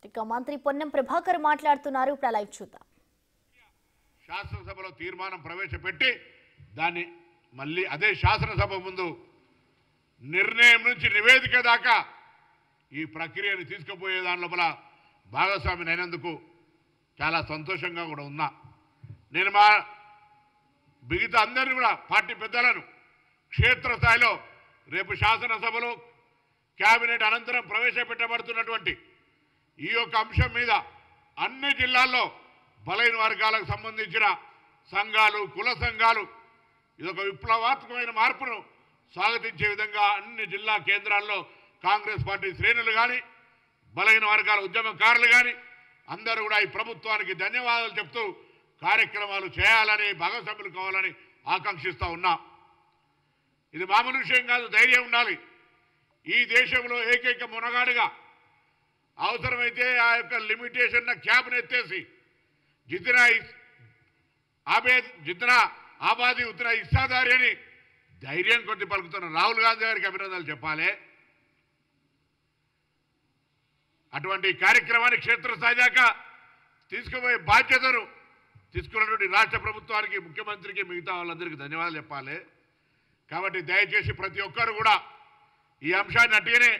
ఇక మంత్రి పొన్నం ప్రభాకర్ మాట్లాడుతున్నారు. ఇప్పుడు లైవ్ చూద్దాం. శాసనసభలో తీర్మానం ప్రవేశపెట్టి దాన్ని మళ్ళీ అదే శాసనసభ ముందు నిర్ణయం నుంచి నివేదిక దాకా ఈ ప్రక్రియను తీసుకుపోయే దాని లోపల భాగస్వామిని అయినందుకు చాలా సంతోషంగా కూడా ఉన్నా. నేను మా మిగతా అందరినీ కూడా పార్టీ పెద్దలను క్షేత్రస్థాయిలో రేపు శాసనసభలో కేబినెట్ అనంతరం ప్రవేశపెట్టబడుతున్నటువంటి ఈ యొక్క అంశం మీద అన్ని జిల్లాల్లో బలైన వర్గాలకు సంబంధించిన సంఘాలు, కుల సంఘాలు ఇదొక విప్లవాత్మకమైన మార్పును స్వాగతించే విధంగా అన్ని జిల్లా కేంద్రాల్లో కాంగ్రెస్ పార్టీ శ్రేణులు కానీ బలైన వర్గాల ఉద్యమకారులు కానీ అందరూ కూడా ఈ ప్రభుత్వానికి ధన్యవాదాలు చెప్తూ కార్యక్రమాలు చేయాలని, భాగస్వాములు కావాలని ఆకాంక్షిస్తూ ఉన్నా. ఇది మామూలు విషయం కాదు, ధైర్యం ఉండాలి. ఈ దేశంలో ఏకైక మునగాడుగా అవసరమైతే ఆ యొక్క లిమిటేషన్ క్యాబ్ను ఎత్తేసి జితనా ఆబాదీ ఉత్తర ఇస్తాదారి అని ధైర్యం కొద్ది పలుకుతున్న రాహుల్ గాంధీ గారికి అభినందనలు చెప్పాలి. అటువంటి కార్యక్రమాన్ని క్షేత్రస్థాయి దాకా తీసుకుపోయే బాధ్యతను తీసుకున్నటువంటి రాష్ట్ర ప్రభుత్వానికి, ముఖ్యమంత్రికి, మిగతా వాళ్ళందరికీ ధన్యవాదాలు చెప్పాలి. కాబట్టి దయచేసి ప్రతి ఒక్కరు కూడా ఈ అంశాన్ని అట్టుగానే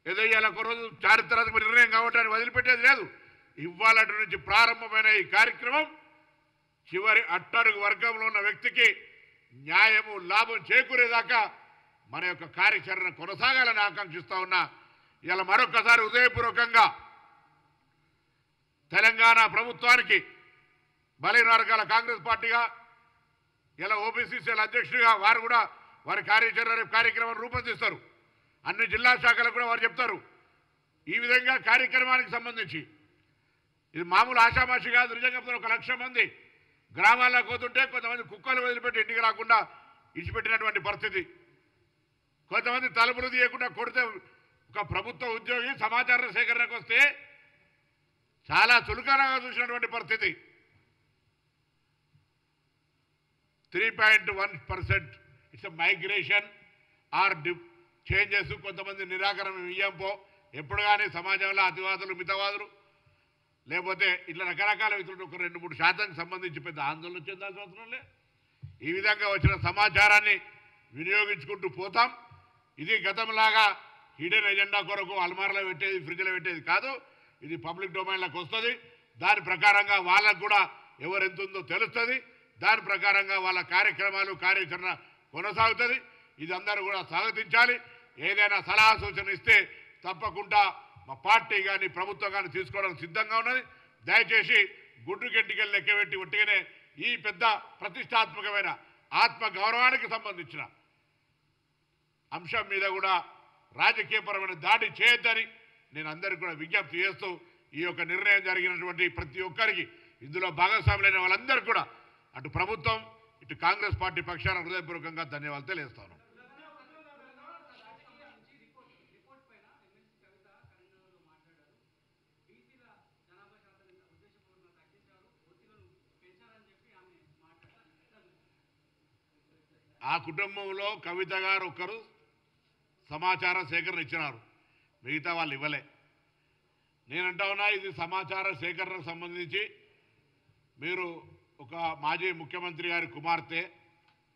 ఏదో ఇవాళ ఒక రోజు చారిత్రాత్మక నిర్ణయం కావటాన్ని వదిలిపెట్టేది లేదు. ఇవాళ నుంచి ప్రారంభమైన ఈ కార్యక్రమం చివరి అట్టడుగు వర్గంలో ఉన్న వ్యక్తికి న్యాయము, లాభం చేకూరేదాకా మన యొక్క కార్యాచరణ కొనసాగాలని ఆకాంక్షిస్తూ ఉన్నా. ఇలా మరొకసారి హృదయపూర్వకంగా తెలంగాణ ప్రభుత్వానికి బలైన వర్గాల కాంగ్రెస్ పార్టీగా ఇలా ఓబీసీసీల అధ్యక్షుడిగా వారు కూడా వారి కార్యాచరణ కార్యక్రమాన్ని రూపొందిస్తారు. అన్ని జిల్లా శాఖలకు కూడా వారు చెప్తారు. ఈ విధంగా కార్యక్రమానికి సంబంధించి ఇది మామూలు ఆషామాషి కాదు. నిజంగా 1,00,000 మంది గ్రామాల్లోకి పోతుంటే కొంతమంది కుక్కలు వదిలిపెట్టి ఇంటికి రాకుండా ఇచ్చిపెట్టినటువంటి పరిస్థితి, కొంతమంది తలుపులు తీయకుండా కొడితే ఒక ప్రభుత్వ ఉద్యోగి సమాచార సేకరణకు వస్తే చాలా చులకనగా చూసినటువంటి పరిస్థితి. 3.1% ఇట్స్ మైగ్రేషన్ ఆర్ చేంజెస్. కొంతమంది నిరాకరణ ఇయ్యంపో ఎప్పుడు కానీ సమాజంలో అతివాదులు, మితవాదులు లేకపోతే ఇట్లా రకరకాల వ్యక్తులు ఒక 2-3% సంబంధించి పెద్ద ఆందోళన చెందాల్సిన అవసరం లేదు. ఈ విధంగా వచ్చిన సమాచారాన్ని వినియోగించుకుంటూ పోతాం. ఇది గతంలాగా హిడెన్ ఎజెండా కొరకు అల్మార్లో పెట్టేది, ఫ్రిడ్జ్లో పెట్టేది కాదు. ఇది పబ్లిక్ డొమైన్లోకి వస్తుంది. దాని ప్రకారంగా వాళ్ళకు కూడా ఎవరు ఎంత ఉందో తెలుస్తుంది. దాని ప్రకారంగా వాళ్ళ కార్యక్రమాలు, కార్యాచరణ కొనసాగుతుంది. ఇది అందరూ కూడా స్వాగతించాలి. ఏదైనా సలహా సూచన ఇస్తే తప్పకుండా మా పార్టీ కానీ ప్రభుత్వం కానీ తీసుకోవడానికి సిద్ధంగా ఉన్నది. దయచేసి గుడ్డు గట్టికలు లెక్కబెట్టి ఒట్టిగానే ఈ పెద్ద ప్రతిష్టాత్మకమైన ఆత్మ గౌరవానికి సంబంధించిన అంశం మీద కూడా రాజకీయపరమైన దాడి చేయొద్దని నేను అందరికీ కూడా విజ్ఞప్తి చేస్తూ ఈ యొక్క నిర్ణయం జరిగినటువంటి ప్రతి ఒక్కరికి, ఇందులో భాగస్వాములైన వాళ్ళందరూ కూడా అటు ప్రభుత్వం ఇటు కాంగ్రెస్ పార్టీ పక్షాన హృదయపూర్వకంగా ధన్యవాదాలు తెలియజేస్తాను. ఆ కుటుంబంలో కవిత గారు ఒకరు సమాచార సేకరణ ఇచ్చినారు, మిగతా వాళ్ళు ఇవ్వలే. నేనంటా ఉన్నా ఇది సమాచార సేకరణకు సంబంధించి మీరు ఒక మాజీ ముఖ్యమంత్రి గారి కుమార్తె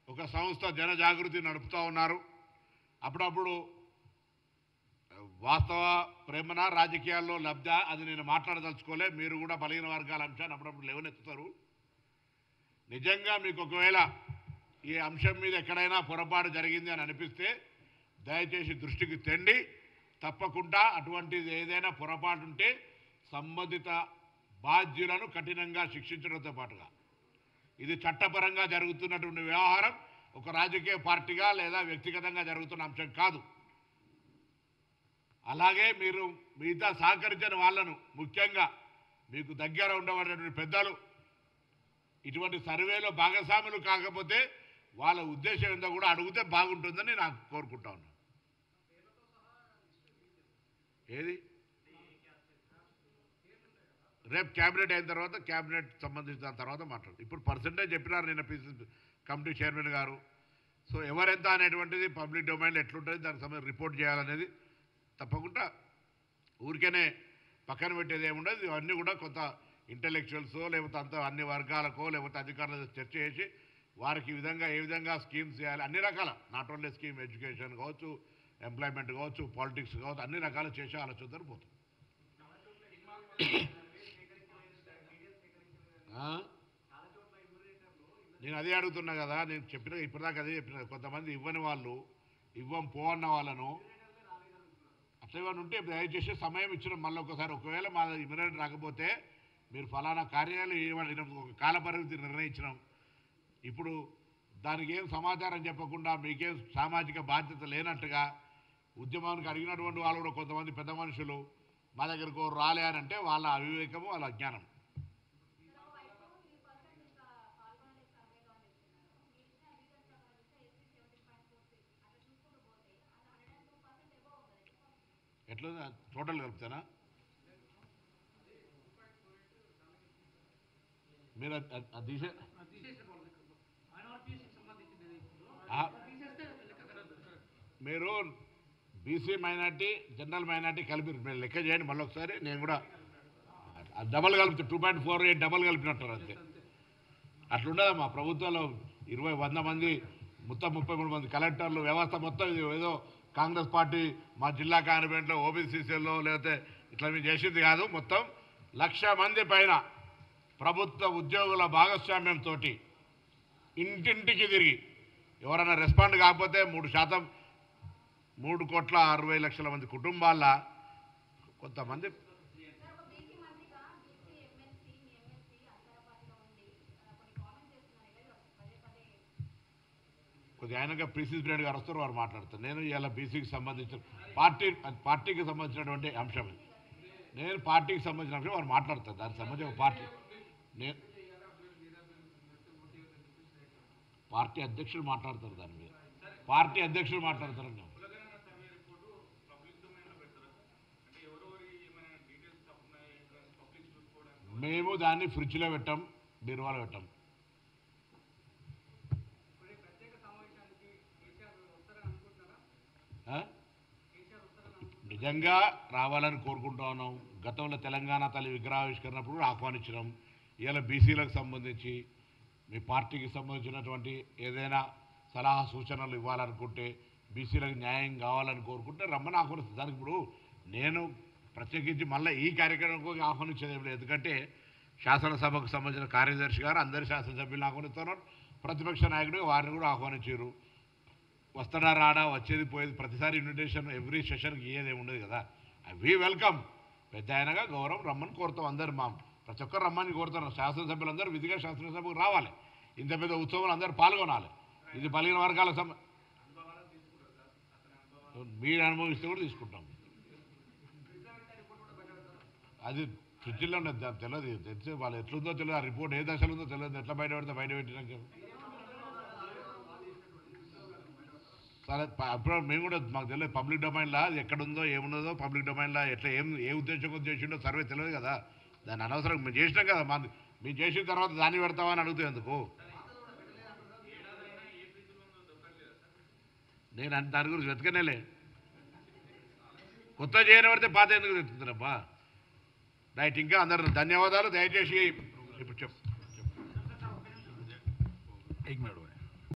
ఒక సంస్థ జనజాగృతి నడుపుతూ ఉన్నారు. అప్పుడప్పుడు వాస్తవ ప్రేమన రాజకీయాల్లో లబ్ధ అది నేను మాట్లాడదలుచుకోలే. మీరు కూడా బలహీన వర్గాల అంశాన్ని అప్పుడప్పుడు లేవనెత్తుతారు. నిజంగా మీకు ఒకవేళ ఈ అంశం మీద ఎక్కడైనా పొరపాటు జరిగింది అని అనిపిస్తే దయచేసి దృష్టికి తెండి. తప్పకుండా అటువంటిది ఏదైనా పొరపాటు ఉంటే సంబంధిత బాధ్యులను కఠినంగా శిక్షించడంతో పాటుగా ఇది చట్టపరంగా జరుగుతున్నటువంటి వ్యవహారం ఒక రాజకీయ పార్టీగా లేదా వ్యక్తిగతంగా జరుగుతున్న అంశం కాదు. అలాగే మీరు మిగతా సహకరించిన వాళ్ళను, ముఖ్యంగా మీకు దగ్గర ఉండబడినటువంటి పెద్దలు ఇటువంటి సర్వేలో భాగస్వాములు కాకపోతే వాళ్ళ ఉద్దేశం ఏందో కూడా అడిగితే బాగుంటుందని నాకు కోరుకుంటా ఉన్నాను. ఏది రేపు క్యాబినెట్ అయిన తర్వాత క్యాబినెట్ సంబంధించిన తర్వాత మాట్లాడు. ఇప్పుడు పర్సెంటేజ్ చెప్పినారు నిన్న పీసీసీ కమిటీ చైర్మన్ గారు. సో ఎవరెంత అనేటువంటిది పబ్లిక్ డొమైన్లో ఎట్లుంటుంది దానికి సంబంధించి రిపోర్ట్ చేయాలనేది తప్పకుండా ఊరికేనే పక్కన పెట్టేది ఏముండదు. ఇవన్నీ కూడా కొంత ఇంటెలెక్చువల్సో లేకపోతే అంత అన్ని వర్గాలకో లేకపోతే అధికారులతో చర్చ చేసి వారికి ఏ విధంగా స్కీమ్స్ చేయాలి, అన్ని రకాల నాట్ ఓన్లీ స్కీమ్ ఎడ్యుకేషన్ కావచ్చు, ఎంప్లాయ్మెంట్ కావచ్చు, పాలిటిక్స్ కావచ్చు, అన్ని రకాలు చేసే ఆలోచన పోతుంది. నేను అదే అడుగుతున్నా కదా, నేను చెప్పిన ఇప్పటిదాకా అదే చెప్పిన. కొంతమంది ఇవ్వని వాళ్ళు పోవన్న వాళ్ళను అట్లా ఇవన్నీ ఉంటే దయచేసి సమయం ఇచ్చిన మళ్ళీ ఒకసారి ఒకవేళ మా ఇమ్మీడియట్ రాకపోతే మీరు ఫలానా కార్యాలయం ఇవ్వండి, ఒక కాల పరిమితి నిర్ణయించినాం. ఇప్పుడు దానికి ఏం సమాచారం చెప్పకుండా మీకేం సామాజిక బాధ్యత లేనట్టుగా ఉద్యమానికి అడిగినటువంటి వాళ్ళు కూడా కొంతమంది పెద్ద మనుషులు మా దగ్గరకు రాలే అని అంటే వాళ్ళ అవివేకము, వాళ్ళ అజ్ఞానం. ఎట్లా టోటల్ కలుపుతానా? మీరు మీరు బీసీ మైనార్టీ, జనరల్ మైనార్టీ కలిపి మీరు లెక్క చేయండి మళ్ళీ ఒకసారి. నేను కూడా డబల్ కలిపి 2.48 డబల్ కలిపినట్టు అంతే. అట్లుండదు మా ప్రభుత్వంలో 100 మంది మొత్తం 33 మంది కలెక్టర్లు వ్యవస్థ మొత్తం ఇది ఏదో కాంగ్రెస్ పార్టీ మా జిల్లా కాన్వెంట్లో ఓబీసీసీలో లేకపోతే ఇట్లా మేము చేసింది కాదు. మొత్తం 1,00,000 మంది పైన ప్రభుత్వ ఉద్యోగుల భాగస్వామ్యంతో ఇంటింటికి తిరిగి ఎవరైనా రెస్పాండ్ కాకపోతే 3% 3,60,00,000 మంది కుటుంబాల కొంతమంది కొద్దిగా ఆయనగా పీసీసీ ప్రెసిడెంట్ గారు వస్తారు, వారు మాట్లాడతారు. నేను ఇలా బీసీకి సంబంధించిన పార్టీకి సంబంధించినటువంటి అంశం, నేను పార్టీకి సంబంధించిన అంశం వారు మాట్లాడతారు. దానికి సంబంధించిన పార్టీ నేను పార్టీ అధ్యక్షుడు మాట్లాడతారు, దాని మీద పార్టీ అధ్యక్షుడు మాట్లాడతారండి. మేము దాన్ని ఫ్రిడ్జ్లో పెట్టాం, బీరువాలో పెట్టాం. నిజంగా రావాలని కోరుకుంటా ఉన్నాం. గతంలో తెలంగాణ తల్లి విగ్రహావిష్కరణప్పుడు ఆహ్వానించినాం. ఇవాళ బీసీలకు సంబంధించి మీ పార్టీకి సంబంధించినటువంటి ఏదైనా సలహా సూచనలు ఇవ్వాలనుకుంటే, బీసీలకు న్యాయం కావాలని కోరుకుంటే రమ్మని ఆహ్వానిస్తుంది. దానికి ఇప్పుడు నేను ప్రత్యేకించి మళ్ళీ ఈ కార్యక్రమం ఆహ్వానించేది ఏమి లేదు. ఎందుకంటే శాసనసభకు సంబంధించిన కార్యదర్శి గారు అందరి శాసనసభ్యులను ఆహ్వానిస్తున్నారు, ప్రతిపక్ష నాయకుడు వారిని కూడా ఆహ్వానించారు. వస్తాడా రాడా, వచ్చేది పోయేది, ప్రతిసారి ఇన్విటేషన్ ఎవ్రీ సెషన్కి ఇయ్యేది ఉండదు కదా. We welcome. పెద్ద ఆయనగా గౌరవం రమ్మని కోరుతాం. అందరు ప్రతి ఒక్కరు రమ్మని కోరుతున్నారు. శాసనసభ్యులందరూ విధిగా శాసనసభకు రావాలి. ఇంత పెద్ద ఉత్సవంలో అందరూ పాల్గొనాలి. ఇది బలిగిన వర్గాల మీరు అనుభవిస్తే కూడా తీసుకుంటాం. అది ఫ్రిడ్జ్లో ఉన్నది, తెలియదు. తెలిసి వాళ్ళు ఎట్లుందో తెలియదు, ఆ రిపోర్ట్ ఏ దశలో ఉందో తెలియదు. ఎట్లా బయట పెట్టినాక సరే. అప్పుడు మేము కూడా మాకు తెలియదు పబ్లిక్ డొమైన్లో అది ఎక్కడుందో ఏమున్నదో, పబ్లిక్ డొమైన్లో ఎట్లా ఏ ఉద్దేశంతో చేసిండో సర్వే తెలియదు కదా. దాని అనవసరం మేము చేసినాం కదా. మేము చేసిన తర్వాత దాన్ని పెడతామని అడుగుతాం ఎందుకు? నేను దాని గురించి వెతకనేలే. కొత్త చేయని పడితే పాత ఎందుకు తెచ్చుతున్నారబ్బా. రైట్, ఇంకా అందరు ధన్యవాదాలు. దయచేసి ఇప్పుడు చెప్పు.